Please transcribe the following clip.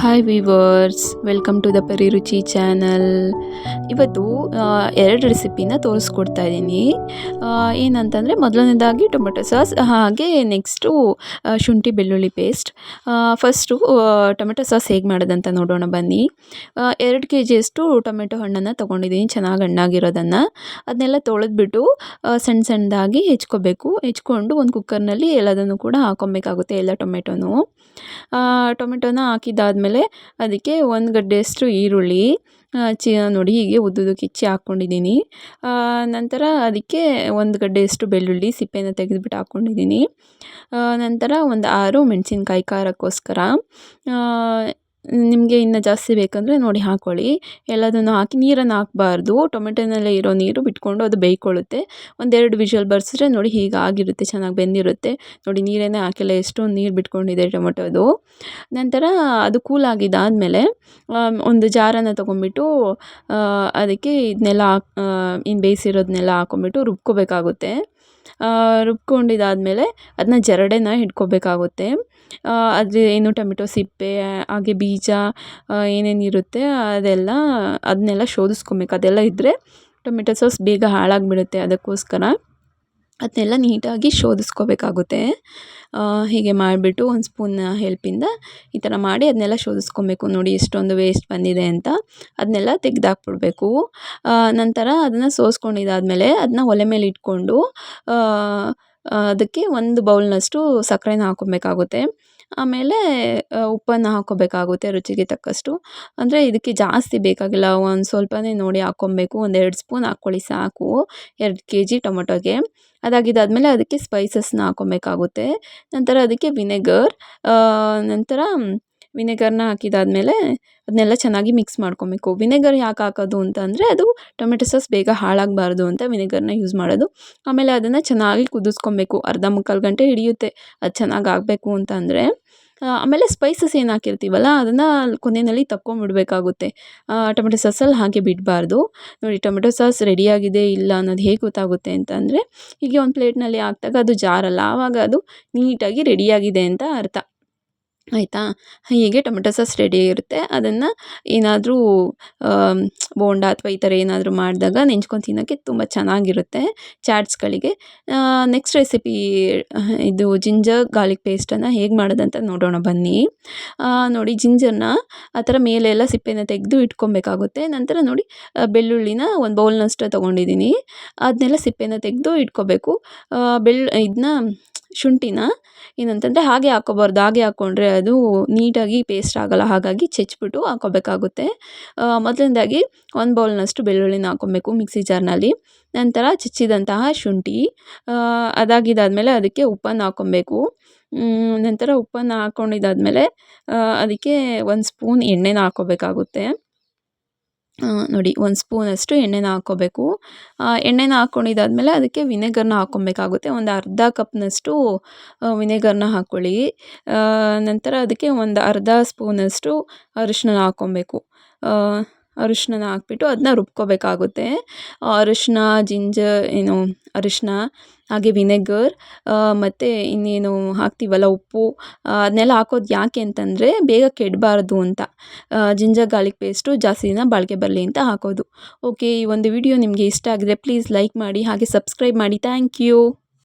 Hi viewers, welcome to the Pari Ruchi channel. ಇವತ್ತು 2 ರೆಸಿಪಿನ ತೋರಿಸ್ಕೊಡ್ತಾ ಇದ್ದೀನಿ. ಏನಂತಂದರೆ ಮೊದಲನೇದಾಗಿ ಟೊಮೆಟೊ ಸಾಸ್, ಹಾಗೆ ನೆಕ್ಸ್ಟು ಶುಂಠಿ ಬೆಳ್ಳುಳ್ಳಿ ಪೇಸ್ಟ್. ಫಸ್ಟು ಟೊಮೆಟೊ ಸಾಸ್ ಹೇಗೆ ಮಾಡೋದಂತ ನೋಡೋಣ ಬನ್ನಿ. 2 kgಯಷ್ಟು ಟೊಮೆಟೊ ಹಣ್ಣನ್ನು ತೊಗೊಂಡಿದ್ದೀನಿ, ಚೆನ್ನಾಗಿ ಹಣ್ಣಾಗಿರೋದನ್ನು. ಅದನ್ನೆಲ್ಲ ತೊಳೆದ್ಬಿಟ್ಟು ಸಣ್ಣದಾಗಿ ಹೆಚ್ಕೊಂಡು ಒಂದು ಕುಕ್ಕರ್ನಲ್ಲಿ ಎಲ್ಲದನ್ನು ಕೂಡ ಹಾಕ್ಕೊಬೇಕಾಗುತ್ತೆ, ಎಲ್ಲ ಟೊಮೆಟೊನ ಹಾಕಿದ್ದಾದಮೇಲೆ ಅದಕ್ಕೆ 1 ಗಡ್ಡೆಯಷ್ಟು ಈರುಳ್ಳಿ ನೋಡಿ ಹೀಗೆ ಉದ್ದುದಕ್ಕೆ ಹೆಚ್ಚಿ ಹಾಕ್ಕೊಂಡಿದ್ದೀನಿ. ನಂತರ ಅದಕ್ಕೆ 1 ಗಡ್ಡೆಯಷ್ಟು ಬೆಳ್ಳುಳ್ಳಿ ಸಿಪ್ಪೆನ ತೆಗೆದುಬಿಟ್ಟು ಹಾಕ್ಕೊಂಡಿದ್ದೀನಿ. ನಂತರ ಒಂದು 6 ಮೆಣಸಿನ್ಕಾಯಿ ಖಾರಕ್ಕೋಸ್ಕರ. ನಿಮಗೆ ಇನ್ನು ಜಾಸ್ತಿ ಬೇಕಂದರೆ ನೋಡಿ ಹಾಕ್ಕೊಳ್ಳಿ. ಎಲ್ಲದನ್ನು ಹಾಕಿ ನೀರನ್ನು ಹಾಕಬಾರ್ದು, ಟೊಮೆಟೊನಲ್ಲೇ ಇರೋ ನೀರು ಬಿಟ್ಕೊಂಡು ಅದು ಬೇಯ್ಕೊಳ್ಳುತ್ತೆ. 1-2 ವಿಷಲ್ ಬರ್ಸಿದ್ರೆ ನೋಡಿ ಹೀಗಾಗಿರುತ್ತೆ, ಚೆನ್ನಾಗಿ ಬೆಂದಿರುತ್ತೆ. ನೋಡಿ ನೀರೇನೇ ಹಾಕಿಲ್ಲ, ಎಷ್ಟೊಂದು ನೀರು ಬಿಟ್ಕೊಂಡಿದೆ ಟೊಮೆಟೊದು. ನಂತರ ಅದು ಕೂಲ್ ಆಗಿದ್ದಾದಮೇಲೆ ಒಂದು ಜಾರನ್ನು ತೊಗೊಂಬಿಟ್ಟು ಅದಕ್ಕೆ ಇದನ್ನೆಲ್ಲ ಇನ್ನು ಬೇಯಿಸಿರೋದನ್ನೆಲ್ಲ ಹಾಕ್ಕೊಂಬಿಟ್ಟು ರುಬ್ಕೋಬೇಕಾಗುತ್ತೆ. ರುಬ್ಕೊಂಡಿದ್ದಾದಮೇಲೆ ಅದನ್ನ ಜರಡೆನ ಹಿಡ್ಕೋಬೇಕಾಗುತ್ತೆ. ಅದು ಏನು ಟೊಮೆಟೊ ಸಿಪ್ಪೆ ಹಾಗೆ ಬೀಜ ಏನೇನಿರುತ್ತೆ ಅದನ್ನೆಲ್ಲ ಶೋಧಿಸ್ಕೊಬೇಕು. ಅದೆಲ್ಲ ಇದ್ದರೆ ಟೊಮೆಟೊ ಸಾಸ್ ಬೇಗ ಹಾಳಾಗಿಬಿಡುತ್ತೆ. ಅದಕ್ಕೋಸ್ಕರ ಅದನ್ನೆಲ್ಲ ನೀಟಾಗಿ ಶೋಧಿಸ್ಕೋಬೇಕಾಗುತ್ತೆ. ಹೀಗೆ ಮಾಡಿಬಿಟ್ಟು ಒಂದು ಸ್ಪೂನ್ ಹೆಲ್ಪಿಂದ ಈ ಥರ ಮಾಡಿ ಅದನ್ನೆಲ್ಲ ಶೋಧಿಸ್ಕೊಬೇಕು. ನೋಡಿ ಎಷ್ಟೊಂದು ವೇಸ್ಟ್ ಬಂದಿದೆ ಅಂತ, ಅದನ್ನೆಲ್ಲ ತೆಗೆದಾಕ್ಬಿಡ್ಬೇಕು. ನಂತರ ಅದನ್ನು ಸೋಸ್ಕೊಂಡಿದ್ದಾದಮೇಲೆ ಅದನ್ನ ಒಲೆ ಮೇಲೆ ಇಟ್ಕೊಂಡು ಅದಕ್ಕೆ 1 ಬೌಲ್ನಷ್ಟು ಸಕ್ಕರೆನ ಹಾಕ್ಕೊಬೇಕಾಗುತ್ತೆ. ಆಮೇಲೆ ಉಪ್ಪನ್ನು ಹಾಕ್ಕೋಬೇಕಾಗುತ್ತೆ ರುಚಿಗೆ ತಕ್ಕಷ್ಟು. ಅಂದರೆ ಇದಕ್ಕೆ ಜಾಸ್ತಿ ಬೇಕಾಗಿಲ್ಲ, ಒಂದು ಸ್ವಲ್ಪನೇ ನೋಡಿ ಹಾಕ್ಕೊಬೇಕು. 1-2 ಸ್ಪೂನ್ ಹಾಕ್ಕೊಳ್ಳಿ ಸಾಕು 2 kg ಟೊಮೊಟೊಗೆ. ಅದಾಗಿದ್ದಾದಮೇಲೆ ಅದಕ್ಕೆ ಸ್ಪೈಸಸ್ನ ಹಾಕ್ಕೊಬೇಕಾಗುತ್ತೆ. ನಂತರ ಅದಕ್ಕೆ ವಿನೆಗರ್ನ ಹಾಕಿದ್ದಾದಮೇಲೆ ಅದನ್ನೆಲ್ಲ ಚೆನ್ನಾಗಿ ಮಿಕ್ಸ್ ಮಾಡ್ಕೊಬೇಕು. ವಿನೆಗರ್ ಯಾಕೆ ಹಾಕೋದು ಅಂತಂದರೆ ಅದು ಟೊಮೆಟೊ ಸಾಸ್ ಬೇಗ ಹಾಳಾಗಬಾರ್ದು ಅಂತ ವಿನೆಗರ್ನ ಯೂಸ್ ಮಾಡೋದು. ಆಮೇಲೆ ಅದನ್ನು ಚೆನ್ನಾಗಿ ಕುದಿಸ್ಕೊಬೇಕು, ಅರ್ಧ ಮುಕ್ಕಾಲು ಗಂಟೆ ಹಿಡಿಯುತ್ತೆ ಅದು ಚೆನ್ನಾಗಿ ಆಗಬೇಕು ಅಂತಂದರೆ. ಆಮೇಲೆ ಸ್ಪೈಸಸ್ ಏನು ಹಾಕಿರ್ತೀವಲ್ಲ ಅದನ್ನು ಕೊನೆಯಲ್ಲಿ ತಕ್ಕೊಂಬಿಡಬೇಕಾಗುತ್ತೆ. ಟೊಮೆಟೊ ಸಾಸಲ್ಲಿ ಹಾಗೆ ಬಿಡಬಾರ್ದು. ನೋಡಿ ಟೊಮೆಟೊ ಸಾಸ್ ರೆಡಿಯಾಗಿದೆ ಇಲ್ಲ ಅನ್ನೋದು ಹೇಗೆ ಗೊತ್ತಾಗುತ್ತೆ ಅಂತಂದರೆ, ಹೀಗೆ ಒಂದು ಪ್ಲೇಟ್ನಲ್ಲಿ ಹಾಕಿದಾಗ ಅದು ಜಾರಲ್ಲ, ಆವಾಗ ಅದು ನೀಟಾಗಿ ರೆಡಿಯಾಗಿದೆ ಅಂತ ಅರ್ಥ. ಆಯಿತಾ? ಹೀಗೆ ಟೊಮೆಟೊ ಸಾಸ್ ರೆಡಿ ಇರುತ್ತೆ. ಅದನ್ನು ಏನಾದರೂ ಬೋಂಡ ಅಥವಾ ಈ ಥರ ಏನಾದರೂ ಮಾಡಿದಾಗ ನೆಂಚ್ಕೊಂಡು ತಿನ್ನೋಕ್ಕೆ ತುಂಬ ಚೆನ್ನಾಗಿರುತ್ತೆ ಚಾಟ್ಸ್ಗಳಿಗೆ. ನೆಕ್ಸ್ಟ್ ರೆಸಿಪಿ ಇದು ಜಿಂಜರ್ ಗಾರ್ಲಿಕ್ ಪೇಸ್ಟನ್ನು ಹೇಗೆ ಮಾಡೋದಂತ ನೋಡೋಣ ಬನ್ನಿ. ನೋಡಿ ಜಿಂಜರ್ನ ಆ ಥರ ಮೇಲೆಲ್ಲ ಸಿಪ್ಪೆನ ತೆಗೆದು ಇಟ್ಕೊಬೇಕಾಗುತ್ತೆ. ನಂತರ ನೋಡಿ ಬೆಳ್ಳುಳ್ಳಿನ 1 ಬೌಲ್ನಷ್ಟು ತೊಗೊಂಡಿದ್ದೀನಿ, ಅದನ್ನೆಲ್ಲ ಸಿಪ್ಪೆನ ತೆಗೆದು ಇಟ್ಕೋಬೇಕು. ಇದನ್ನ ಶುಂಠಿನ ಏನಂತಂದರೆ ಹಾಗೆ ಹಾಕ್ಕೋಬಾರ್ದು, ಹಾಗೆ ಹಾಕ್ಕೊಂಡ್ರೆ ಅದು ನೀಟಾಗಿ ಪೇಸ್ಟ್ ಆಗೋಲ್ಲ, ಹಾಗಾಗಿ ಚೆಚ್ಬಿಟ್ಟು ಹಾಕ್ಕೋಬೇಕಾಗುತ್ತೆ. ಮೊದಲನೇದಾಗಿ 1 ಬೌಲ್ನಷ್ಟು ಬೆಳ್ಳುಳ್ಳಿನ ಹಾಕ್ಕೊಬೇಕು ಮಿಕ್ಸಿ ಜಾರ್ನಲ್ಲಿ. ನಂತರ ಹೆಚ್ಚಿದಂತಹ ಶುಂಠಿ, ಅದಾಗಿದ್ದಾದಮೇಲೆ ಅದಕ್ಕೆ ಉಪ್ಪನ್ನು ಹಾಕ್ಕೊಬೇಕು. ನಂತರ ಉಪ್ಪನ್ನು ಹಾಕ್ಕೊಂಡಿದ್ದಾದಮೇಲೆ ಅದಕ್ಕೆ 1 ಸ್ಪೂನ್ ಎಣ್ಣೆನ ಹಾಕ್ಕೋಬೇಕಾಗುತ್ತೆ. ನೋಡಿ 1 ಸ್ಪೂನಷ್ಟು ಎಣ್ಣೆನ ಹಾಕ್ಕೋಬೇಕು. ಎಣ್ಣೆನ ಹಾಕ್ಕೊಂಡಿದ್ದಾದಮೇಲೆ ಅದಕ್ಕೆ ವಿನೆಗರ್ನ ಹಾಕ್ಕೊಬೇಕಾಗುತ್ತೆ. ಒಂದು ಅರ್ಧ ಕಪ್ನಷ್ಟು ವಿನೆಗರ್ನ ಹಾಕ್ಕೊಳ್ಳಿ. ನಂತರ ಅದಕ್ಕೆ ಒಂದು ಅರ್ಧ ಸ್ಪೂನಷ್ಟು ಅರಿಶಿನ ಹಾಕ್ಕೊಬೇಕು. ಅರಿಶಿನ ಹಾಕ್ಬಿಟ್ಟು ಅದನ್ನ ರುಬ್ಕೋಬೇಕಾಗುತ್ತೆ. ಅರಿಶಿನ ಹಾಗೆ ವಿನೆಗರ್ ಮತ್ತು ಇನ್ನೇನು ಹಾಕ್ತೀವಲ್ಲ ಉಪ್ಪು, ಅದನ್ನೆಲ್ಲ ಹಾಕೋದು ಯಾಕೆ ಅಂತಂದರೆ ಬೇಗ ಕೆಡಬಾರ್ದು ಅಂತ. ಜಿಂಜರ್ ಗಾರ್ಲಿಕ್ ಪೇಸ್ಟು ಜಾಸ್ತಿ ದಿನ ಬಾಳಿಕೆ ಬರಲಿ ಅಂತ ಹಾಕೋದು. ಓಕೆ, ಈ ಒಂದು ವಿಡಿಯೋ ನಿಮಗೆ ಇಷ್ಟ ಆಗಿದ್ರೆ ಪ್ಲೀಸ್ ಲೈಕ್ ಮಾಡಿ, ಹಾಗೆ ಸಬ್ಸ್ಕ್ರೈಬ್ ಮಾಡಿ. Thank you.